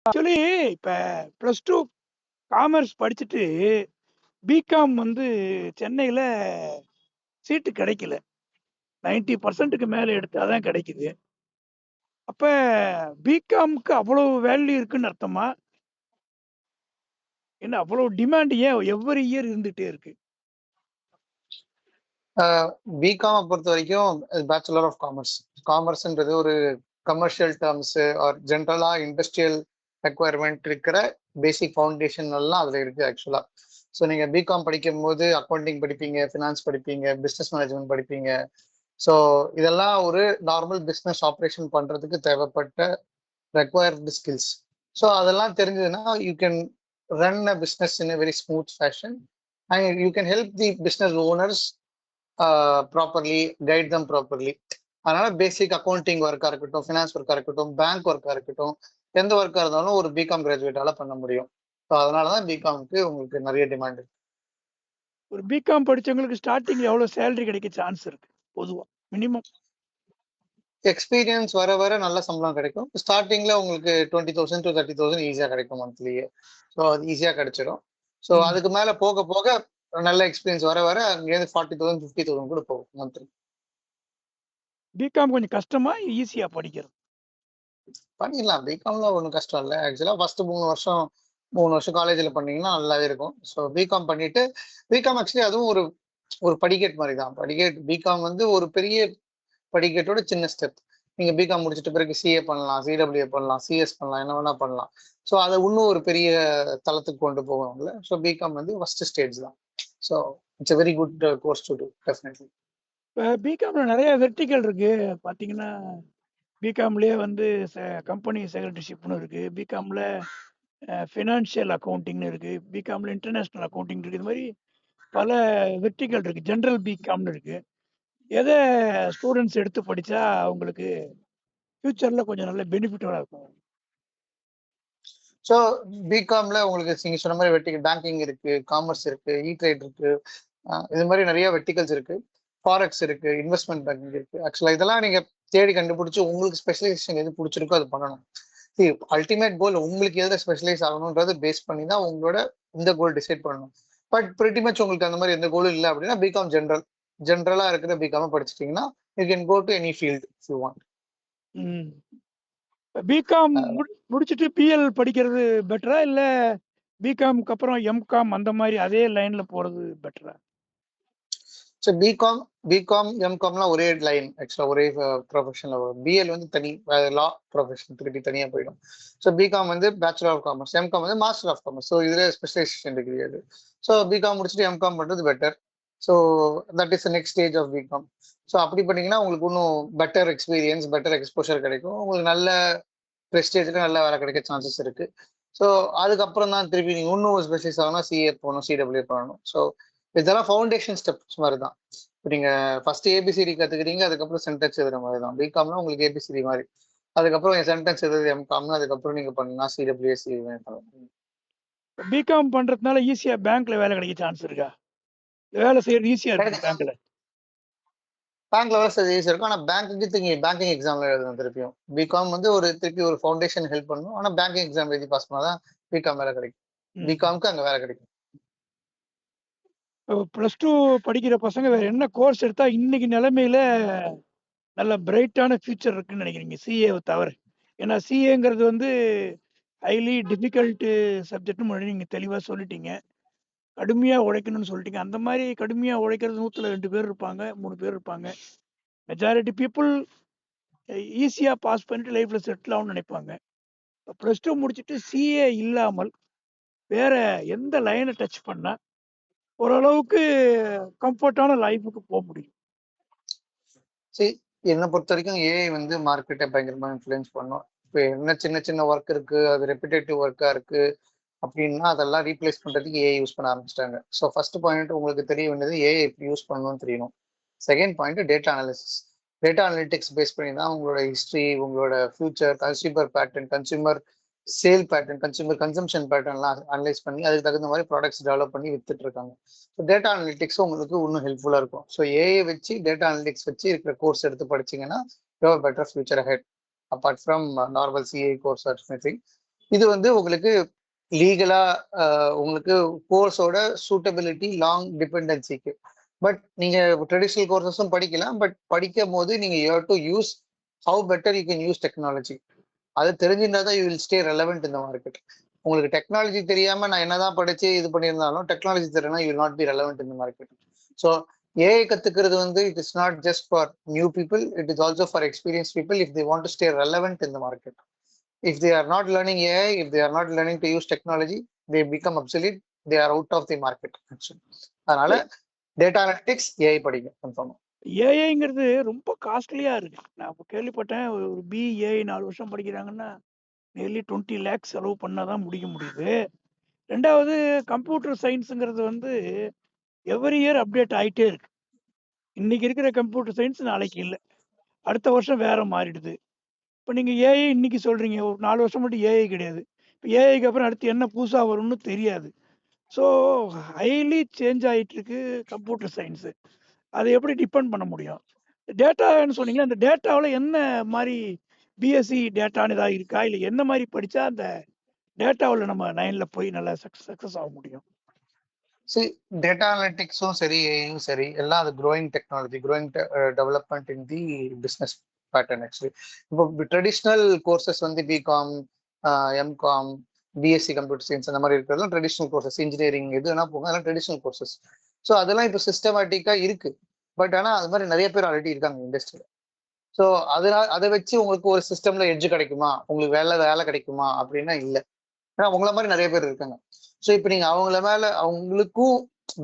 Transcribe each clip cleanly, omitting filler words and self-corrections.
Actually இப்ப +2 commerce படிச்சுட்டு BCom வந்து சென்னையில சீட்டு கிடைக்கல. 90% மேல எடுத்தா தான் கிடைக்குது. அப்ப பிகாம்க்கு அவ்வளவு வேல்யூ இருக்குன்னு அர்த்தமா? என்ன அவ்வளவு டிமாண்ட் ஏன் எவ்ரி இயர் இருந்துட்டே இருக்கு? பிகாம் பொறுத்த வரைக்கும் பேச்சுலர் ஆஃப் காமர்ஸ். காமர்ஸ்ன்றது ஒரு கமர்ஷியல் டேர்ம்ஸ் ஆர் ஜென்ரலா இண்டஸ்ட்ரியல் ரெக்குவயர்மெண்ட் இருக்கிற பேசிக் ஃபவுண்டேஷன் எல்லாம் அதுல இருக்கு ஆக்சுவலா. ஸோ நீங்க பிகாம் படிக்கும் போது அக்கௌண்டிங் படிப்பீங்க, ஃபினான்ஸ் படிப்பீங்க, பிஸ்னஸ் மேனேஜ்மெண்ட் படிப்பீங்க. ஸோ இதெல்லாம் ஒரு நார்மல் பிஸ்னஸ் ஆப்ரேஷன் பண்றதுக்கு தேவைப்பட்ட ரெக்வயர்டு ஸ்கில்ஸ். ஸோ அதெல்லாம் தெரிஞ்சதுன்னா you can run a business in a very smooth fashion and you can help the business owners properly, guide them properly. அதனால பேசிக் accounting ஒர்க்கா இருக்கட்டும், ஃபினான்ஸ் ஒர்க்கா இருக்கட்டும், பேங்க் ஒர்க்கா இருக்கட்டும், எந்த ஒர்க்கா இருந்தாலும் ஒரு பிகாம் கிராஜுவேட்டால பண்ண முடியும். ஸோ அதனாலதான் பிகாம்க்கு உங்களுக்கு நிறைய டிமாண்ட் இருக்கு. ஒரு பிகாம் படிச்சவங்களுக்கு ஸ்டார்டிங்ல எவ்வளவு சேலரி கிடைக்க சான்ஸ் இருக்கு பொதுவா மினிமம்? எக்ஸ்பீரியன்ஸ் வர வர நல்ல சம்பளம் கிடைக்கும். ஸ்டார்டிங்ல உங்களுக்கு 20,000 to 30,000 ஈஸியா கிடைக்கும் மந்த்லியே. ஸோ அது ஈஸியா கிடைச்சிடும். ஸோ அதுக்கு மேல போக போக நல்ல எக்ஸ்பீரியன்ஸ் வர வர அங்கேருந்து 40,000 50,000 கூட போகும் மந்த்லி. பிகாம் கொஞ்சம் கஷ்டமா ஈஸியா படிக்கிறது? பண்ணிடலாம். பிகாம்ல ஒன்றும் கஷ்டம் இல்லை. ஆக்சுவலா ஃபர்ஸ்ட் 3 வருஷம் காலேஜ்ல பண்ணீங்கன்னா நல்லாவே இருக்கும். ஸோ பிகாம் பண்ணிட்டு பிகாம் ஆக்சுவலி அதுவும் ஒரு ஒரு படிக்கட் மாதிரி தான். படிக்கட் பிகாம் வந்து ஒரு பெரிய படிக்கட்டோட சின்ன ஸ்டெப். நீங்க பிகாம் முடிச்சிட்ட பிறகு சிஏ பண்ணலாம், சிடபிள்யூஏ பண்ணலாம், சிஎஸ் பண்ணலாம், என்ன வேணா பண்ணலாம். ஸோ அதை இன்னும் ஒரு பெரிய தளத்துக்கு கொண்டு போவாங்கல்ல. ஸோ பிகாம் வந்து ஃபர்ஸ்ட் ஸ்டேஜ் தான். So it's a very good course to do definitely. இப்போ பிகாம்ல நிறைய வெர்டிக்கல் இருக்கு பார்த்தீங்கன்னா, பிகாம்லேயே வந்து கம்பெனி செக்ரட்டரிஷிப்னு இருக்கு, பிகாம்ல ஃபினான்ஷியல் அக்கௌண்டிங்னு இருக்கு, பிகாம்ல இன்டர்நேஷனல் அக்கௌண்டிங் இருக்கு. இது மாதிரி பல வெர்டிக்கல் இருக்கு. ஜென்ரல் பிகாம்னு இருக்கு. எதை ஸ்டூடெண்ட்ஸ் எடுத்து படிச்சா அவங்களுக்கு ஃபியூச்சர்ல கொஞ்சம் நல்ல பெனிஃபிட்டா இருக்கும்? ஸோ பிகாம்ல உங்களுக்கு நீங்க சொன்ன மாதிரி வெர்டிகல் பேங்கிங் இருக்கு, காமர்ஸ் இருக்கு, இ ட்ரேட் இருக்கு, இது மாதிரி நிறைய வெர்டிகல்ஸ் இருக்கு. ஃபாரெக்ஸ் இருக்கு, இன்வெஸ்ட்மெண்ட் பேங்கிங் இருக்கு. ஆக்சுவலா இதெல்லாம் நீங்க தேடி கண்டுபிடிச்சு உங்களுக்கு ஸ்பெஷலைசேஷன் எது பிடிச்சிருக்கோ அது பண்ணணும். அல்டிமேட் கோல் உங்களுக்கு எதுல ஸ்பெஷலைஸ் ஆகணும்ன்றது பேஸ் பண்ணி தான் உங்களோட இந்த கோல் டிசைட் பண்ணணும். பட் பிரிட்டி மச் உங்களுக்கு அந்த மாதிரி எந்த கோலும் இல்லை அப்படின்னா பிகாம் ஜென்ரலா இருக்கிற பிகாம படிச்சிட்டீங்கன்னா you can go to any field if you want. BCom முடிச்சுட்டு பிஎல் படிக்கிறது பெட்டரா இல்ல பிகாம்க்கு அப்புறம் எம்காம் அந்த மாதிரி அதே லைன்ல போறது பெட்டரா? ஸோ பிகாம் எம்காம்லாம் ஒரே லைன் ஆக்சுவலா, ஒரே ப்ரொஃபஷன்ல வரும். பிஎல் வந்து தனி லா ப்ரொஃபஷன் திருப்பி தனியா போயிடும். ஸோ பிகாம் வந்து பேச்சுலர் ஆஃப் காமர்ஸ், எம்காம் வந்து மாஸ்டர் ஆஃப் காமர்ஸ். ஸோ இதுல ஸ்பெஷலைசேஷன் டிகிரி அது. ஸோ பிகாம் முடிச்சுட்டு எம்காம் பண்றது better. So that is next stage of BCom. So அப்படி பண்ணீங்கன்னா உங்களுக்கு இன்னும் பெட்டர் எக்ஸ்பீரியன்ஸ், பெட்டர் எக்ஸ்போஷர் கிடைக்கும். உங்களுக்கு நல்ல ப்ரெஸ்டேஜ்ல நல்ல வேலை கிடைக்க சான்சஸ் இருக்கு. ஸோ அதுக்கப்புறம் தான் திருப்பி நீங்க இன்னும் ஸ்பெஷலைஸ் ஆகணும், சிஏ போகணும், சிடபிள்யூ பண்ணணும். ஸோ இதெல்லாம் ஃபவுண்டேஷன் ஸ்டெப்ஸ் மாதிரி தான். இப்போ நீங்க ஃபர்ஸ்ட் ஏபிசிடி கத்துக்கிறீங்க, அதுக்கப்புறம் சென்டென்ஸ் எழுதுற மாதிரி தான். பிகாம்னா உங்களுக்கு ஏபிசிடி மாதிரி, அதுக்கப்புறம் சென்டென்ஸ் எழுதுறது எம்காம்னா அதுக்கப்புறம் நீங்க பண்ணலாம் சிடபிள்யூஎஸ். பிகாம் பண்றதுனால ஈஸியா பேங்க்ல வேலை கிடைக்க சான்ஸ் இருக்கா? வேலை செய்யறது ஈஸியா இருக்கு பேங்க்ல? பேங்க்ல வேலை செய்ய ஈஸியா இருக்கும். ஆனா பேங்க்குக்கு திரும்பி பேங்கிங் எக்ஸாம்ல எழுதணும் திருப்பியும். பிகாம் வந்து ஒரு திருப்பி ஒரு ஃபவுண்டேஷன் ஹெல்ப் பண்ணும். ஆனா பேங்கிங் எக்ஸாம் எழுதி பாஸ் பண்ணாதான் பிகாம் வேலை கிடைக்கும். பிகாம்க்கு அங்க வேலை கிடைக்கும். +2 படிக்கிற பசங்க வேற என்ன கோர்ஸ் எடுத்தா இன்னைக்கு நிலைமையில நல்ல பிரைட்டான ஃபியூச்சர் இருக்குன்னு நினைக்கிறீங்க சிஏவை தவிர? ஏன்னா சிஏங்கிறது வந்து ஹைலி டிஃபிகல்ட் சப்ஜெக்ட்னு முன்னாடி நீங்க தெளிவா சொல்லிட்டீங்க. கடுமையா உழைக்கணும்னு சொல்லிட்டீங்க. அந்த மாதிரி கடுமையா உழைக்கிறது 100ல 2 பேர் இருப்பாங்க, 3 பேர் இருப்பாங்க. மெஜாரிட்டி பீப்புள் ஈஸியா பாஸ் பண்ணிட்டு லைஃப்ல செட்டில் ஆகணும்னு நினைப்பாங்க. +2 முடிச்சுட்டு சிஏ இல்லாமல் வேற எந்த லைனை டச் பண்ணா ஓரளவுக்கு கம்ஃபர்டான லைஃபுக்கு போக முடியும்? சரி, என்னை பொறுத்த வரைக்கும் ஏஐ வந்து மார்க்கெட்டை பயங்கரமா இன்ஃப்ளூயன்ஸ் பண்ணும். இப்போ என்ன சின்ன சின்ன ஒர்க் இருக்கு, அது ரெப்பிடேட்டிவ் ஒர்க்கா இருக்கு அப்படின்னா அதெல்லாம் ரீப்ளேஸ் பண்றதுக்கு ஏஐ யூஸ் பண்ண ஆரம்பிச்சிட்டாங்க. ஸோ ஃபர்ஸ்ட் பாயிண்ட் உங்களுக்கு தெரிய வேண்டியது ஏஐ எப்படி யூஸ் பண்ணணும்னு தெரியணும். Second point data analysis. Data analytics base பண்ணி தான் உங்களோட ஹிஸ்ட்ரி, உங்களோட future, consumer pattern, consumer sale pattern, consumer consumption பேட்டர்ன்லாம் அனலைஸ் பண்ணி அதுக்கு தகுந்த மாதிரி ப்ராடக்ட்ஸ் டெவலப் பண்ணி வித்துட்டு இருக்காங்க. ஸோ டேட்டா அனலிட்டிக்ஸ் உங்களுக்கு இன்னும் ஹெல்ப்ஃபுல்லா இருக்கும். ஸோ ஏஐ வச்சு டேட்டா அனலிட்டிக்ஸ் வச்சு இருக்கிற கோர்ஸ் எடுத்து படிச்சீங்கன்னா you have better future head apart from normal CA course or anything. இது வந்து உங்களுக்கு லீகலா உங்களுக்கு கோர்ஸோட சூட்டபிலிட்டி லாங் டிபெண்டன்சிக்கு. பட் நீங்க ட்ரெடிஷ்னல் கோர்சஸும் படிக்கலாம். பட் படிக்கும் போது நீங்க you have to use how better you can use technology. அது தெரிஞ்சிருந்தா தான் யூ வில் ஸ்டே ரெலவெண்ட் இந்த மார்க்கெட். உங்களுக்கு டெக்னாலஜி தெரியாம நான் என்னதான் படிச்சு இது பண்ணியிருந்தாலும் டெக்னாலஜி தெரியலனா you will not be relevant இந்த மார்க்கெட். ஸோ ஏஐ கத்துக்கிறது வந்து it is not just for new people, it is also for experience people if they want to stay relevant in the market. If they are not learning AI, if they are not learning to use technology, they become obsolete, they are out of the market actually. அதனால data analytics AI படிங்க கன்ஃபார்மா. ஏஐங்கிறது ரொம்ப காஸ்ட்லியா இருக்கு. நான் இப்போ கேள்விப்பட்டேன், ஒரு பிஏ 4 வருஷம் படிக்கிறாங்கன்னா நியர்லி 20 லேக்ஸ் செலவு பண்ணாதான் முடியுது. ரெண்டாவது கம்ப்யூட்டர் சயின்ஸுங்கிறது வந்து எவ்ரி இயர் அப்டேட் ஆயிட்டே இருக்கு. இன்னைக்கு இருக்கிற கம்ப்யூட்டர் சயின்ஸ் நாளைக்கு இல்லை, அடுத்த வருஷம் வேற மாறிடுது. இப்போ நீங்க ஏஐ இன்னைக்கு சொல்றீங்க, ஒரு 4 வருஷம் மட்டும் ஏஐ கிடையாது. இப்போ ஏஐக்கு அப்புறம் அடுத்து என்ன புதுசா வரும்னு தெரியாது. ஸோ ஹைலி சேஞ்ச் ஆயிட்டு இருக்கு கம்ப்யூட்டர் சயின்ஸு. அதை எப்படி டிபெண்ட் பண்ண முடியும்? டேட்டான்னு சொன்னீங்க, அந்த டேட்டாவில் என்ன மாதிரி பிஎஸ்சி டேட்டான்னு ஏதாவது இருக்கா, இல்லை என்ன மாதிரி படிச்சா அந்த டேட்டாவில் நம்ம 9ல போய் நல்லா சக்ஸஸ் ஆக முடியும்? சரி, டேட்டா அனலிட்டிக்ஸும் சரி ஏஐயும் சரி எல்லாம் அது growing technology, growing development in the business pattern actually. இப்போ ட்ரெடிஷ்னல் கோர்சஸ் வந்து BCom, MCom, BSc computer science அந்த மாதிரி இருக்கிறதுலாம் ட்ரெடிஷ்னல் கோர்சஸ். இன்ஜினியரிங் எது வேணா போங்க, அதெல்லாம் ட்ரெடிஷ்னல் கோர்சஸ். ஸோ அதெல்லாம் இப்போ சிஸ்டமேட்டிக்கா இருக்கு. பட் ஆனால் அது மாதிரி நிறைய பேர் ஆல்ரெடி இருக்காங்க இண்டஸ்ட்ரியில. ஸோ அதனால அதை வச்சு உங்களுக்கு ஒரு சிஸ்டம்ல எட்ஜ் கிடைக்குமா, உங்களுக்கு வேலை கிடைக்குமா அப்படின்னா இல்லை. ஏன்னா உங்கள மாதிரி நிறைய பேர் இருக்காங்க. ஸோ இப்போ நீங்க அவங்கள மேல அவங்களுக்கும்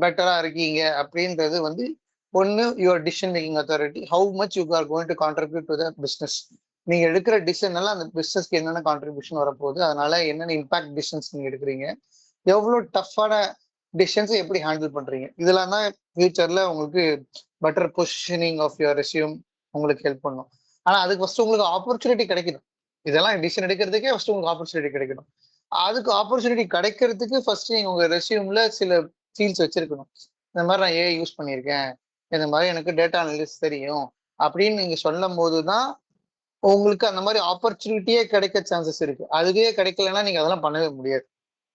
பெட்டரா இருக்கீங்க அப்படின்றது வந்து ஒன்னு your decision making authority, how much you are going to contribute to the business. நீங்க எடுக்கிற டிசிஷன் எல்லாம் அந்த பிஸ்னஸ்க்கு என்னென்ன கான்ட்ரிபியூஷன் வரப்போகுது, அதனால என்னென்ன இம்பாக்ட் டிசிஷன்ஸ் நீங்க எடுக்கிறீங்க, எவ்வளோ டஃப்பான டிசிஷன்ஸை எப்படி ஹேண்டில் பண்றீங்க, இதெல்லாம் தான் ஃபியூச்சர்ல உங்களுக்கு better positioning of your resume உங்களுக்கு ஹெல்ப் பண்ணும். ஆனா அதுக்கு ஃபர்ஸ்ட் உங்களுக்கு ஆப்பர்ச்சுனிட்டி கிடைக்கணும். இதெல்லாம் டிசிஷன் எடுக்கிறதுக்கே ஃபர்ஸ்ட் உங்களுக்கு ஆப்பர்ச்சுனிட்டி கிடைக்கணும். அதுக்கு ஆப்பர்ச்சுனிட்டி கிடைக்கிறதுக்கு ஃபர்ஸ்ட் நீங்க உங்க ரெஸ்யூம்ல சில ஃபீல்ட்ஸ் வச்சிருக்கணும். இந்த மாதிரி நான் ஏஐ யூஸ் பண்ணியிருக்கேன், இந்த மாதிரி எனக்கு டேட்டா அனலிஸ்ட் தெரியும் அப்படின்னு நீங்க சொல்லும் போதுதான் உங்களுக்கு அந்த மாதிரி ஆப்பர்ச்சுனிட்டியே கிடைக்க சான்சஸ் இருக்கு. அதுவே கிடைக்கலன்னா நீங்க அதெல்லாம் பண்ணவே முடியாது.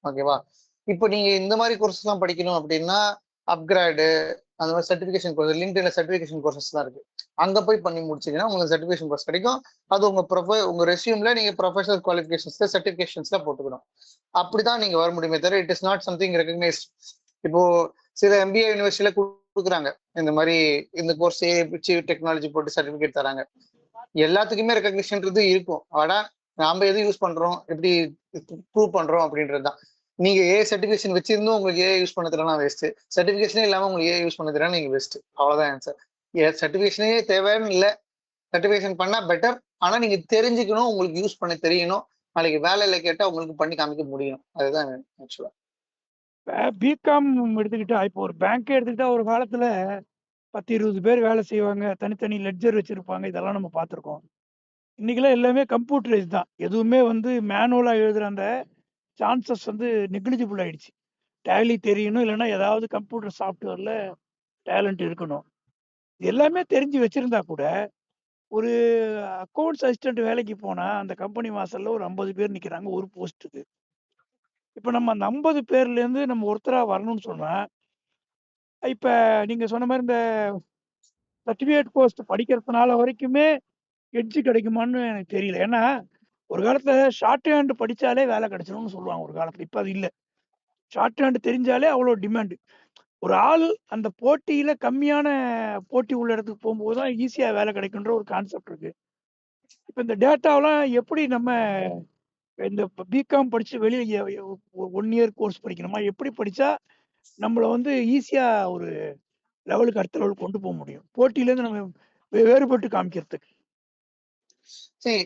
ஓகேவா? இப்போ நீங்க இந்த மாதிரி கோர்ஸ் எல்லாம் படிக்கணும் அப்படின்னா அப்கிரேடு அந்த மாதிரி சர்டிஃபிகேஷன் கோர்ஸ், லிங்க்டின்ல சர்டிஃபிகேஷன் கோர்சஸ் தான் இருக்கு. அங்க போய் பண்ணி முடிச்சீங்கன்னா உங்களுக்கு சர்டிஃபிகேஷன் கோர்ஸ் கிடைக்கும். அது உங்க ரெஸ்யூம்ல நீங்க ப்ரொஃபஷனல் குவாலிஃபிகேஷன்ஸ்ல சர்டிஃபிகேஷன்ஸ்ல போட்டுக்கணும். அப்படிதான் நீங்க வர முடியுமே தவிர it is not something recognised. இப்போ சில எம்பிஏ யூனிவர்சிட்டியில கொடுக்குறாங்க இந்த மாதிரி இந்த கோர்ஸ் டெக்னாலஜி போட்டு சர்டிஃபிகேட் தராங்க. எல்லாத்துக்குமே ரெகக்னிஷன்றது இருக்கும். ஆனா நாம எது யூஸ் பண்றோம், எப்படி ப்ரூவ் பண்றோம் அப்படின்றதுதான். நீங்க ஏ சர்டிஃபிகேஷன் வச்சிருந்தும் உங்களுக்கு ஏ யூஸ் பண்ண தெரியலாம் வேஸ்ட், சர்டிஃபிகேஷனே இல்லாம உங்களுக்கு ஏ யூஸ் பண்ண தெரியலாம் நீங்க பெஸ்ட். அவ்வளவுதான் ஆன்சர். சர்டிஃபிகேஷனே தேவைன்னு இல்லை, சர்டிஃபிகேஷன் பண்ணா பெட்டர். ஆனா நீங்க தெரிஞ்சுக்கணும், உங்களுக்கு யூஸ் பண்ண தெரியணும். நாளைக்கு வேலையில கேட்டா உங்களுக்கு பண்ணி காமிக்க முடியும். அதுதான் ஆக்சுவலா. பிகாம் எடுத்துக்கிட்டா, இப்போ ஒரு பேங்க் எடுத்துக்கிட்டா ஒரு காலத்துல 10-20 பேர் வேலை செய்வாங்க, தனித்தனி லெட்ஜர் வச்சிருப்பாங்க, இதெல்லாம் நம்ம பார்த்துருக்கோம். இன்னைக்கெல்லாம் எல்லாமே கம்ப்யூட்டரைஸ் தான். எதுவுமே வந்து மேனுவலா எழுதுற அந்த சான்சஸ் வந்து நெக்லிஜிபிள் ஆயிடுச்சு. டேலி தெரியணும், இல்லைன்னா ஏதாவது கம்ப்யூட்டர் சாஃப்ட்வேர்ல டேலண்ட் இருக்கணும். எல்லாமே தெரிஞ்சு வச்சிருந்தா கூட ஒரு அக்கௌண்ட்ஸ் அசிஸ்டன்ட் வேலைக்கு போனா அந்த கம்பெனி வாசல்ல ஒரு 50 பேர் நிக்கிறாங்க ஒரு போஸ்ட்டுக்கு. இப்ப நம்ம அந்த 50 பேர்ல இருந்து நம்ம ஒருத்தரா வரணும்னு சொன்னா, இப்ப நீங்க சொன்ன மாதிரி இந்த சர்டிபிகேட் கோர்ஸ் படிக்கிறதுனால வரைக்குமே எட்ஜ் கிடைக்குமான்னு எனக்கு தெரியல. ஏன்னா ஒரு காலத்துல ஷார்ட் ஹேண்ட் படிச்சாலே வேலை கிடைச்சிடும்னு சொல்லுவாங்க ஒரு காலத்துல. இப்ப அது இல்லை. ஷார்ட் ஹேண்ட் தெரிஞ்சாலே அவ்வளோ டிமாண்ட். ஒரு ஆள் அந்த போட்டியில கம்மியான போட்டி உள்ள இடத்துக்கு போகும்போது தான் ஈஸியா வேலை கிடைக்குன்ற ஒரு கான்செப்ட் இருக்கு. இப்ப இந்த டேட்டாவெல்லாம் எப்படி நம்ம இந்த பிகாம் படிச்சு வெளியே 1 இயர் கோர்ஸ் படிக்கணுமா, எப்படி படிச்சா நம்மள வந்து ஈஸியா ஒரு லெவலுக்கு அடுத்த லெவலுக்கு கொண்டு போக முடியும், போட்டியில இருந்து நம்ம வேறுபட்டு காமிக்கிறதுக்கு? சரி,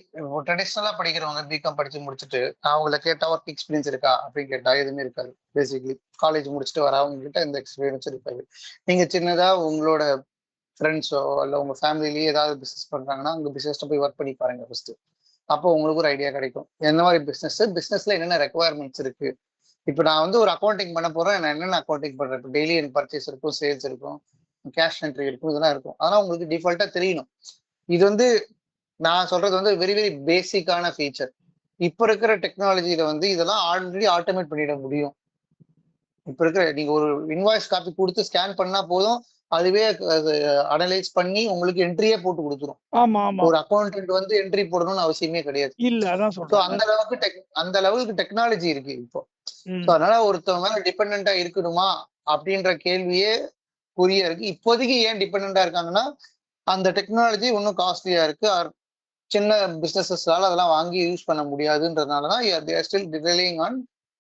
ட்ரெடிஷ்னலா படிக்கிறவங்க பிகாம் படிச்சு முடிச்சுட்டு அவங்கள கேட்டா ஒர்க் எக்ஸ்பீரியன்ஸ் இருக்கா அப்படின்னு கேட்டா எதுவுமே இருக்காது. பேசிக்கலி காலேஜ் முடிச்சுட்டு வரவங்க கிட்ட எந்த எக்ஸ்பீரியன்ஸ் இருக்காது. நீங்க சின்னதா உங்களோட ஃப்ரெண்ட்ஸோ இல்ல உங்க ஃபேமிலிலேயே ஏதாவது பிசினஸ் பண்றாங்கன்னா உங்க பிசினஸ்ல போய் ஒர்க் பண்ணி பாருங்க ஃபர்ஸ்ட். அப்போ உங்களுக்கு ஒரு ஐடியா கிடைக்கும் எந்த மாதிரி பிசினஸ்ல என்னென்ன ரெக்குவயர்மெண்ட்ஸ் இருக்கு. இப்போ நான் வந்து ஒரு அக்கௌண்டிங் பண்ண போறேன், நான் என்னென்ன அக்கௌண்டிங் பண்றேன், இப்போ டெய்லி எனக்கு பர்ச்சேஸ் இருக்கும், சேல்ஸ் இருக்கும், கேஷ் என்ட்ரி இருக்கும், இதெல்லாம் இருக்கும். அதெல்லாம் உங்களுக்கு டிஃபால்ட்டா தெரியணும். இது வந்து நான் சொல்றது வந்து வெரி வெரி பேசிக்கான ஃபீச்சர். இப்ப இருக்கிற டெக்னாலஜியில வந்து இதெல்லாம் ஆல்ரெடி ஆட்டோமேட் பண்ணிட முடியும். இப்ப இருக்கிற நீங்க ஒரு இன்வாய்ஸ் காப்பி கொடுத்து ஸ்கேன் பண்ணா போதும், அதுவே அனலைஸ் பண்ணி உங்களுக்கு என்ட்ரியே போட்டு கொடுத்துரும். ஆமா ஆமா ஒரு அக்கௌண்டன்ட் வந்து என்ட்ரி போடணும்னு அவசியமே கிடையாது. இல்ல அதான் ஸோ சொல்றேன். அந்த லெவலுக்கு டெக்னாலஜி இருக்கு இப்போ. ம். ஸோ அதனால ஒருத்தவங்க மேல டிபெண்டா இருக்கணுமா அப்படின்ற கேள்வியே புரிய இருக்கு. இப்போதைக்கு ஏன் டிபெண்டா இருக்காங்கன்னா, அந்த டெக்னாலஜி இன்னும் காஸ்ட்லியா இருக்கு. சின்ன பிசினஸஸ்னால அதெல்லாம் வாங்கி யூஸ் பண்ண முடியாதுன்றதுனால தான் they are still relying on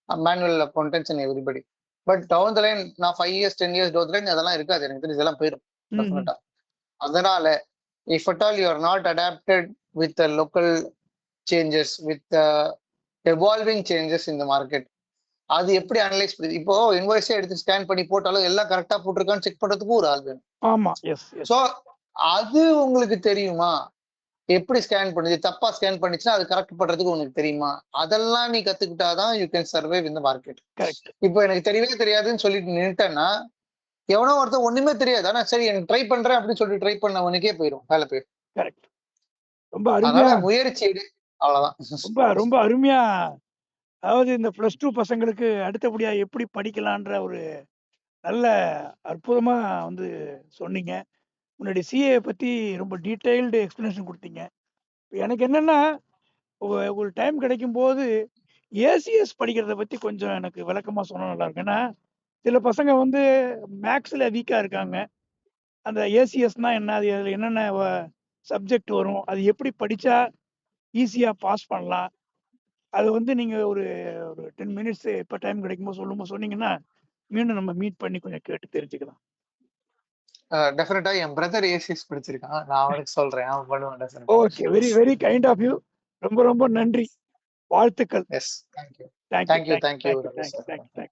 manual accountants and everybody. But down the line நான் 5 years 10 years down the line அதெல்லாம் இருக்காது. எனக்கு தெரிஞ்சு இதெல்லாம் போயிடும் ம், ம். டெஃபினட்டா. அதனால if at all you are not adapted with the local changes, with the evolving changes in the market, அது எப்படி அனலைஸ் பண்ணுது? இப்போ இன்வாய்ஸே எடுத்து ஸ்கேன் பண்ணி போட்டாலும் எல்லாம் கரெக்டா போட்டிருக்கான்னு செக் பண்றதுக்கு ஒரு ஆள் வேணும். ஆமா எஸ் எஸ் ஸோ அது உங்களுக்கு தெரியுமா? எப்படி ஸ்கேன் பண்ணுது? தப்பா ஸ்கேன் பண்ணிச்சுன்னா அது கரெக்ட் பண்றதுக்கு உனக்கு தெரியுமா? அதெல்லாம் நீ கத்துக்கிட்டாதான் you can survive in the market. Correct. இப்போ எனக்கு தெரியவே தெரியாதுன்னு சொல்லிட்டு நின்னுட்டேன்னா, எவனோ ஒருத்தன் ஒண்ணுமே தெரியாது. ஆனா சரி எனக்கு ட்ரை பண்றேன் அப்படின்னு சொல்லிட்டு ட்ரை பண்ணவனுக்கே போயிடும் வேலை போயிடும். கரெக்ட். ரொம்ப அதனால அருமையா முயற்சி எடு. அவ்வளவுதான். ரொம்ப ரொம்ப அருமையா, அதாவது இந்த +2 பசங்களுக்கு அடுத்தபடியா எப்படி படிக்கலான்ற ஒரு நல்ல அற்புதமா வந்து சொன்னீங்க. முன்னாடி சிஏ பத்தி ரொம்ப டீடைல்டு எக்ஸ்பிளனேஷன் குடுத்தீங்க. எனக்கு என்னன்னா, ஒரு டைம் கிடைக்கும்போது ஏசிஎஸ் படிக்கிறத பத்தி கொஞ்சம் எனக்கு விளக்கமா சொன்னா நல்லா இருக்கும். ஏன்னா, சில பசங்க வந்து மேக்ஸ்ல வீக்கா இருக்காங்க. அந்த ஏசிஎஸ்னா என்ன? அது அதுல என்னென்ன சப்ஜெக்ட் வரும்? அது எப்படி படிச்சா ஈஸியா பாஸ் பண்ணலாம்? அது வந்து நீங்க ஒரு ஒரு 10 மினிட்ஸ் எப்ப டைம் கிடைக்கும்போது சொன்னீங்கன்னா, மீண்டும் நம்ம மீட் பண்ணி கொஞ்சம் கேட்டு தெரிஞ்சுக்கலாம். டெஃபினட்டா என் பிரதர் ஏசிஎஸ் படிச்சிருக்கான். நான் அவனுக்கு சொல்றேன். அவன் பண்ணுவான் டெஃபினட்டா. Okay. Very very kind of you. ரொம்ப ரொம்ப நன்றி. வாழ்த்துக்கள். Yes. Thank you. Thank you. Thank you. Thank you. Thank you thank you. Ravi thank you. Sir. Thank you.